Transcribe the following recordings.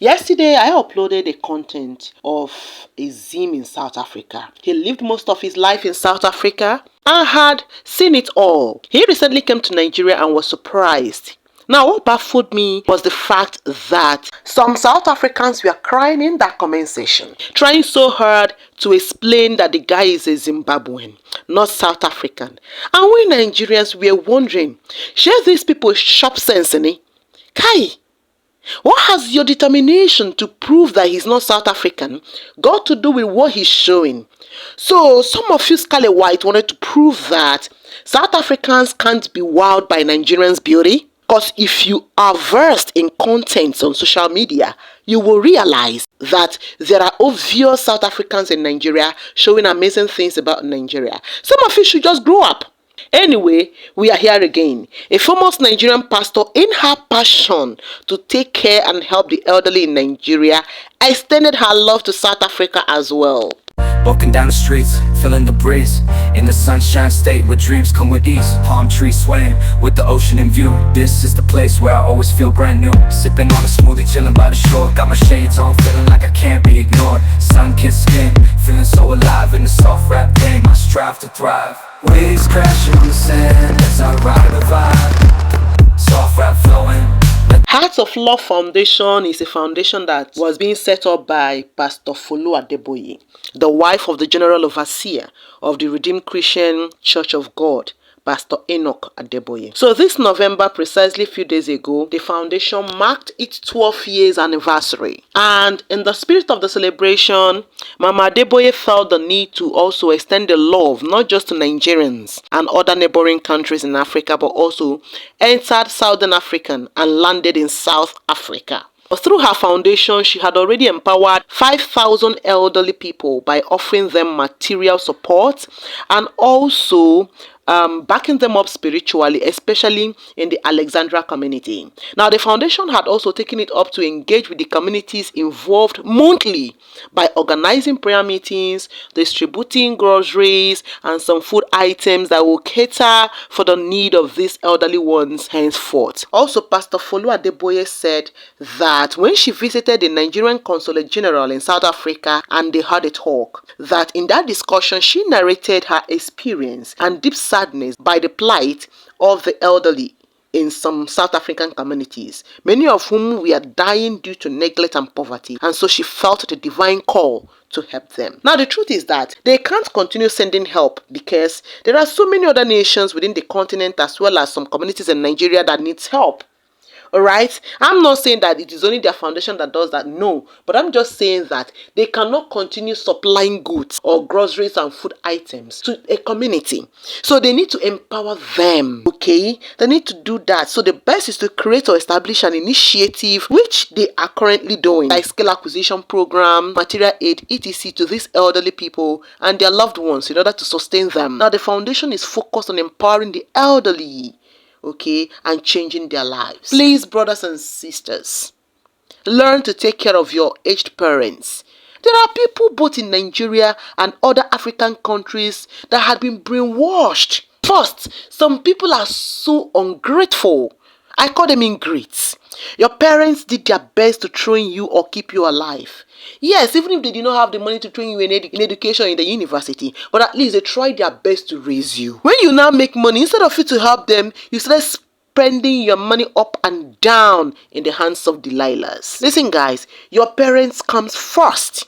Yesterday, I uploaded a content of a Zim in South Africa. He lived most of his life in South Africa and had seen it all. He recently came to Nigeria and was surprised. Now, what baffled me was the fact that some South Africans were crying in that comment section, trying so hard to explain that the guy is a Zimbabwean, not South African. And we Nigerians were wondering, share these people shop sense, innit? Kai, what has your determination to prove that he's not South African got to do with what he's showing? So some of you Scarlet White wanted to prove that South Africans can't be wowed by Nigerians' beauty? Because if you are versed in content on social media, you will realize that there are obvious South Africans in Nigeria showing amazing things about Nigeria. Some of you should just grow up. Anyway, we are here again. A famous Nigerian pastor, in her passion to take care and help the elderly in Nigeria, extended her love to South Africa as well. Walking down the streets, feeling the breeze, in the sunshine state where dreams come with ease. Palm trees swaying with the ocean in view. This is the place where I always feel brand new. Sipping on a smoothie, chilling by the shore. Got my shades on, feeling like I can't be ignored. Sun-kissed skin, feeling so alive in the soft rap game. I strive to thrive. Waves crashing on the sand as I ride the vibe. Soft rap flowing. Hearts of Love Foundation is a foundation that was being set up by Pastor Folu Adeboye, the wife of the General Overseer of the Redeemed Christian Church of God, Pastor Enoch Adeboye. So this November, precisely a few days ago, the foundation marked its 12 years anniversary. And in the spirit of the celebration, Mama Adeboye felt the need to also extend the love not just to Nigerians and other neighboring countries in Africa, but also entered Southern Africa and landed in South Africa. Through her foundation, she had already empowered 5,000 elderly people by offering them material support and also backing them up spiritually, especially in the Alexandria community. Now, the foundation had also taken it up to engage with the communities involved monthly by organizing prayer meetings, distributing groceries, and some food items that will cater for the need of these elderly ones henceforth. Also, Pastor Folu Adeboye said that when she visited the Nigerian Consulate General in South Africa and they had a talk, that in that discussion she narrated her experience and deep sadness by the plight of the elderly in some South African communities, many of whom were dying due to neglect and poverty, and so she felt the divine call to help them. Now, the truth is that they can't continue sending help because there are so many other nations within the continent as well as some communities in Nigeria that needs help. Alright, I'm not saying that it is only their foundation that does that, no, but I'm just saying that they cannot continue supplying goods or groceries and food items to a community. So they need to empower them, okay? They need to do that. So the best is to create or establish an initiative, which they are currently doing, like scale acquisition program, material aid, etc. to these elderly people and their loved ones in order to sustain them. Now, the foundation is focused on empowering the elderly, okay, and changing their lives. Please, brothers and sisters, learn to take care of your aged parents. There are people both in Nigeria and other African countries that had been brainwashed. First, some people are so ungrateful. I call them ingrates. Your parents did their best to train you or keep you alive. Yes, even if they did not have the money to train you in education in the university, but at least they tried their best to raise you. When you now make money, instead of you to help them, you start spending your money up and down in the hands of Delilahs. Listen, guys, your parents comes first.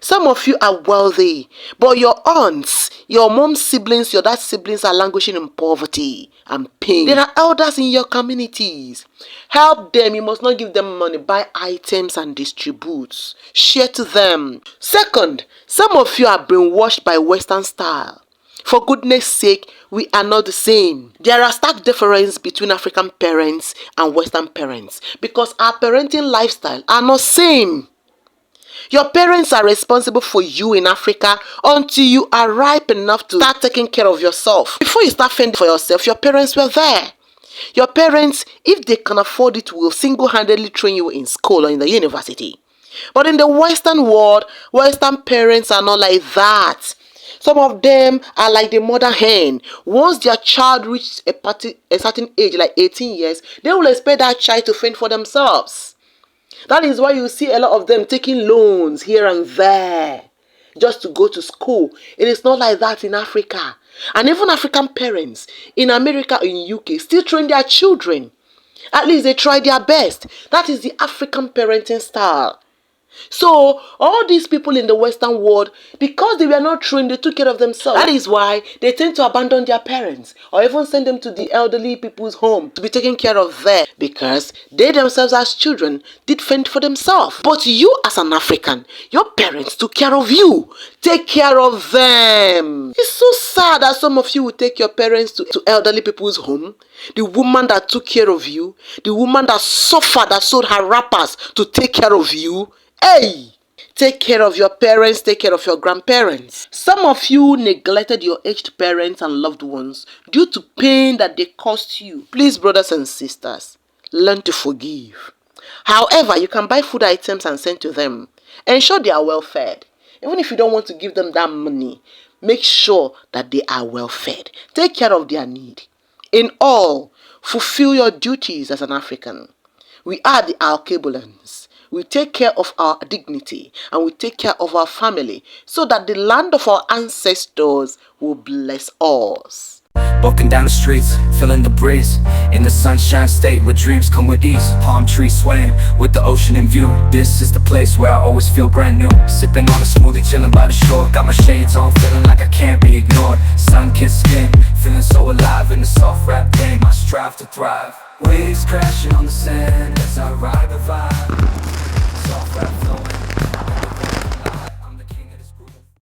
Some of you are wealthy, but your aunts, your mom's siblings, your dad's siblings are languishing in poverty and pain. There are elders in your communities. Help them. You must not give them money. Buy items and distribute. Share to them. Second, some of you are brainwashed by Western style. For goodness sake, we are not the same. There are stark difference between African parents and Western parents because our parenting lifestyle are not same. Your parents are responsible for you in Africa until you are ripe enough to start taking care of yourself. Before you start fending for yourself, your parents were there. Your parents, if they can afford it, will single-handedly train you in school or in the university. But in the Western world, Western parents are not like that. Some of them are like the mother hen. Once their child reaches a certain age, like 18 years, they will expect that child to fend for themselves. That is why you see a lot of them taking loans here and there just to go to school. It is not like that in Africa. And even African parents in America, in UK, still train their children. At least they try their best. That is the African parenting style. So all these people in the Western world, because they were not trained, they took care of themselves. That is why they tend to abandon their parents or even send them to the elderly people's home to be taken care of there, because they themselves as children did fend for themselves. But you as an African, your parents took care of you. Take care of them. It's so sad that some of you will take your parents to elderly people's home. The woman that took care of you, the woman that suffered, that sold her wrappers to take care of you. Hey, take care of your parents, take care of your grandparents. Some of you neglected your aged parents and loved ones due to pain that they caused you. Please, brothers and sisters, learn to forgive. However, you can buy food items and send to them. Ensure they are well fed. Even if you don't want to give them that money, make sure that they are well fed. Take care of their need. In all, fulfill your duties as an African. We are the Alkebulians. We take care of our dignity and we take care of our family so that the land of our ancestors will bless us. Walking down the streets, feeling the breeze in the sunshine state where dreams come with ease. Palm trees swaying with the ocean in view. This is the place where I always feel brand new. Sipping on a smoothie, chilling by the shore. Got my shades on, feeling like I can't be ignored. Sun-kissed skin, feeling so alive in the soft rap game. I strive to thrive. Waves crashing on the sand as I ride the vibe.